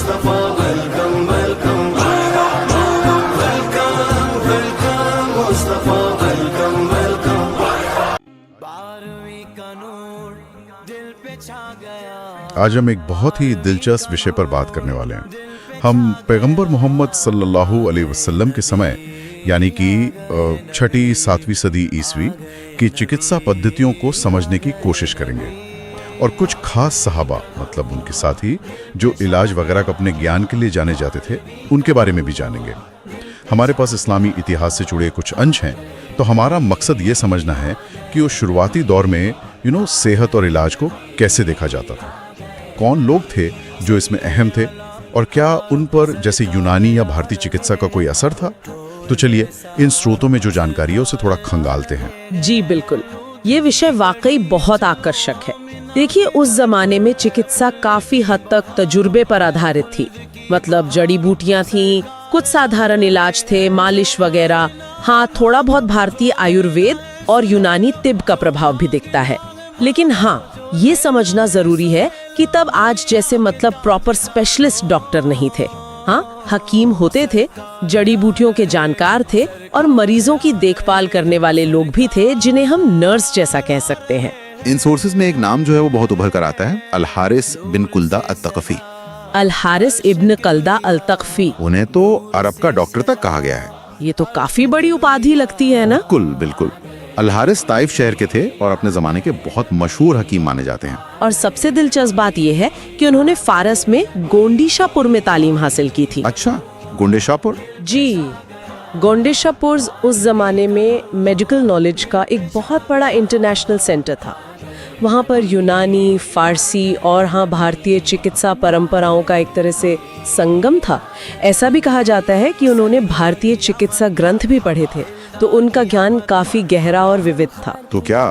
Mustafa welcome welcome welcome welcome Mustafa welcome welcome. 12वीं का नूर दिल पे छा गया। आज हम एक बहुत ही दिलचस्प विषय पर बात करने वाले हैं। हम पैगंबर मोहम्मद सल्लल्लाहु अलैहि वसल्लम के समय यानी कि 6वीं-7वीं सदी ईस्वी की चिकित्सा पद्धतियों को समझने की कोशिश करेंगे और कुछ खास सहाबा मतलब उनके साथी जो इलाज वगैरह का अपने ज्ञान के लिए जाने जाते थे उनके बारे में भी जानेंगे। हमारे पास इस्लामी इतिहास से जुड़े कुछ अंश हैं, तो हमारा मकसद ये समझना है कि उस शुरुआती दौर में सेहत और इलाज को कैसे देखा जाता था, कौन लोग थे जो इसमें अहम थे और क्या उन पर जैसे यूनानी या भारतीय चिकित्सा का कोई असर था। तो चलिए इन स्रोतों में जो जानकारी है उसे थोड़ा खंगालते हैं। जी बिल्कुल, ये विषय वाकई बहुत आकर्षक है। देखिए, उस जमाने में चिकित्सा काफी हद तक तजुर्बे पर आधारित थी। मतलब जड़ी बूटियां थीं, कुछ साधारण इलाज थे, मालिश वगैरह। हाँ, थोड़ा बहुत भारतीय आयुर्वेद और यूनानी तिब का प्रभाव भी दिखता है। लेकिन हाँ, ये समझना जरूरी है कि तब आज जैसे मतलब प्रॉपर स्पेशलिस्ट डॉक्टर नहीं थे। हाँ, हकीम होते थे, जड़ी बूटियों के जानकार थे और मरीजों की देखभाल करने वाले लोग भी थे जिन्हें हम नर्स जैसा कह सकते हैं। इन सोर्सेज में एक नाम जो है वो बहुत उभर कर आता है, अल-हारिस बिन कुल्दा अत-तक़फ़ी। अल-हारिस इब्न कल्दा अल-तक़फ़ी। उन्हें तो अरब का डॉक्टर तक कहा गया है। ये तो काफी बड़ी उपाधि लगती है ना? बिल्कुल बिल्कुल। अल-हारिस ताइफ शहर के थे और अपने जमाने के बहुत मशहूर हकीम माने जाते हैं। और सबसे दिलचस्प बात यह है कि उन्होंने फारस में गोंडीशापुर में तालीम हासिल की थी। अच्छा, गोंडेशापुर? जी, गोंडेशापुर उस जमाने में मेडिकल नॉलेज का एक बहुत बड़ा इंटरनेशनल सेंटर था। वहाँ पर यूनानी, फारसी और हाँ भारतीय चिकित्सा परंपराओं का एक तरह से संगम था। ऐसा भी कहा जाता है कि उन्होंने भारतीय चिकित्सा ग्रंथ भी पढ़े थे, तो उनका ज्ञान काफी गहरा और विविध था। तो क्या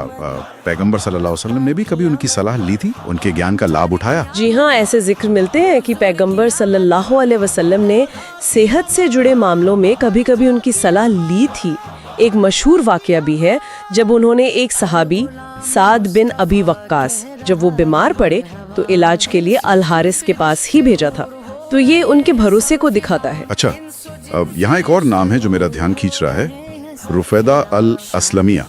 पैगंबर सल्लल्लाहु अलैहि वसल्लम ने भी कभी उनकी सलाह ली थी, उनके ज्ञान का लाभ उठाया? जी हाँ, ऐसे जिक्र मिलते हैं कि पैगंबर सल्लल्लाहु अलैहि वसल्लम ने सेहत से जुड़े मामलों में कभी कभी उनकी सलाह ली थी। एक मशहूर वाकया भी है जब उन्होंने एक सहाबी साद बिन अबी वक्कास, जब वो बीमार पड़े तो इलाज के लिए अल-हारिस के पास ही भेजा था। तो ये उनके भरोसे को दिखाता है। अच्छा, अब यहाँ एक और नाम है जो मेरा ध्यान खींच रहा है, रुफैदा अल-असलमिया।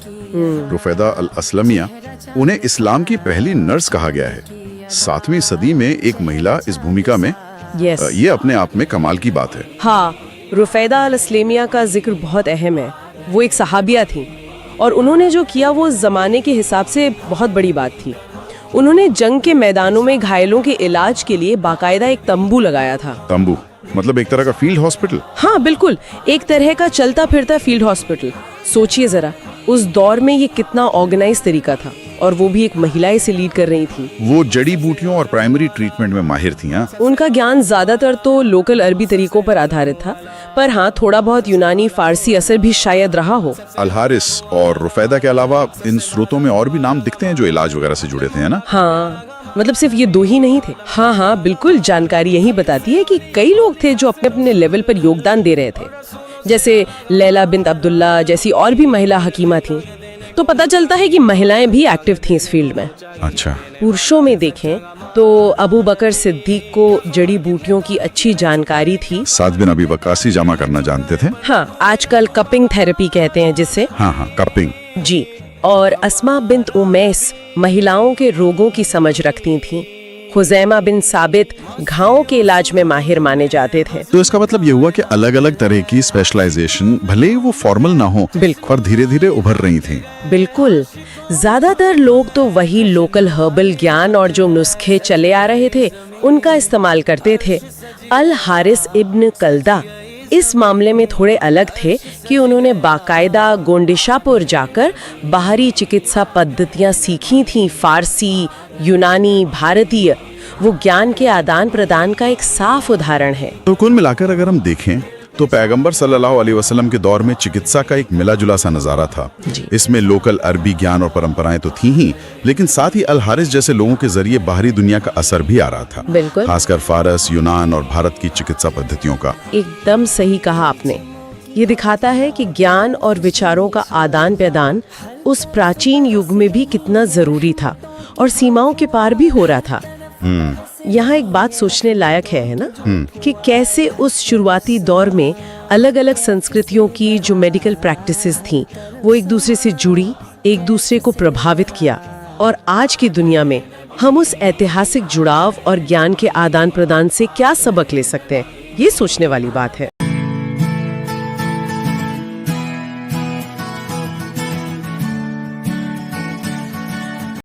रुफैदा अल-असलमिया, उन्हें इस्लाम की पहली नर्स कहा गया है। 7वीं सदी में एक महिला इस भूमिका में, ये अपने आप में कमाल की बात है। हाँ, रुफैदा अल-असलमिया का जिक्र बहुत अहम है। वो एक सहाबिया थी और उन्होंने जो किया वो जमाने के हिसाब से बहुत बड़ी बात थी। उन्होंने जंग के मैदानों में घायलों के इलाज के लिए बाकायदा एक तंबू लगाया था। तंबू मतलब एक तरह का फील्ड हॉस्पिटल? हाँ बिल्कुल, एक तरह का चलता फिरता फील्ड हॉस्पिटल। सोचिए जरा, उस दौर में ये कितना ऑर्गेनाइज तरीका था, और वो भी एक महिला इसे लीड कर रही थी। वो जड़ी बूटियों और प्राइमरी ट्रीटमेंट में माहिर थी। हाँ, उनका ज्ञान ज्यादातर तो लोकल अरबी तरीकों पर आधारित था, पर हाँ थोड़ा बहुत यूनानी फारसी असर भी शायद रहा हो। अल-हारिस और रुफैदा के अलावा इन स्रोतों में और भी नाम दिखते हैं जो इलाज वगैरह से जुड़े थे, है ना? हाँ, मतलब सिर्फ ये दो ही नहीं थे। हाँ, बिल्कुल, जानकारी यही बताती है कि कई लोग थे जो अपने अपने लेवल पर योगदान दे रहे थे, जैसे लैला बिन्त अब्दुल्ला जैसी और भी महिला हकीमा थीं। तो पता चलता है कि महिलाएं भी एक्टिव थीं इस फील्ड में। अच्छा, पुरुषों में देखें तो अबू बकर सिद्दीक को जड़ी बूटियों की अच्छी जानकारी थी। साद बिन अबी वक्कास जमा करना जानते थे। हाँ, आजकल कपिंग थेरेपी कहते हैं जिसे। हाँ, कपिंग। जी, और अस्मा बिन्त उमैस महिलाओं के रोगों की समझ रखती थीं। खुजैमा बिन साबित घावों के इलाज में माहिर माने जाते थे। तो इसका मतलब ये हुआ कि अलग अलग तरह की स्पेशलाइजेशन भले ही वो फॉर्मल ना हो, पर धीरे धीरे उभर रही थी। बिल्कुल, ज्यादातर लोग तो वही लोकल हर्बल ज्ञान और जो नुस्खे चले आ रहे थे उनका इस्तेमाल करते थे। अल-हारिस इब्न कल्दा इस मामले में थोड़े अलग थे कि उन्होंने बाकायदा गोंडेशापुर जाकर बाहरी चिकित्सा पद्धतियां सीखी थीं। फारसी, यूनानी, भारतीय, वो ज्ञान के आदान प्रदान का एक साफ उदाहरण है। तो कुल मिलाकर अगर हम देखें तो पैगंबर सल्लल्लाहु अलैहि वसल्लम के दौर में चिकित्सा का एक मिला जुला सा नजारा था। इसमें लोकल अरबी ज्ञान और परंपराएं तो थी ही, लेकिन साथ ही अल-हारिस जैसे लोगों के जरिए बाहरी दुनिया का असर भी आ रहा था, बिल्कुल, खासकर फारस, यूनान और भारत की चिकित्सा पद्धतियों का। एकदम सही कहा आपने। ये दिखाता है कि ज्ञान और विचारों का आदान प्रदान उस प्राचीन युग में भी कितना जरूरी था और सीमाओं के पार भी हो रहा था। यहाँ एक बात सोचने लायक है ना, कि कैसे उस शुरुआती दौर में अलग अलग संस्कृतियों की जो मेडिकल प्रैक्टिसेस थी वो एक दूसरे से जुड़ी, एक दूसरे को प्रभावित किया, और आज की दुनिया में हम उस ऐतिहासिक जुड़ाव और ज्ञान के आदान प्रदान से क्या सबक ले सकते हैं, ये सोचने वाली बात है।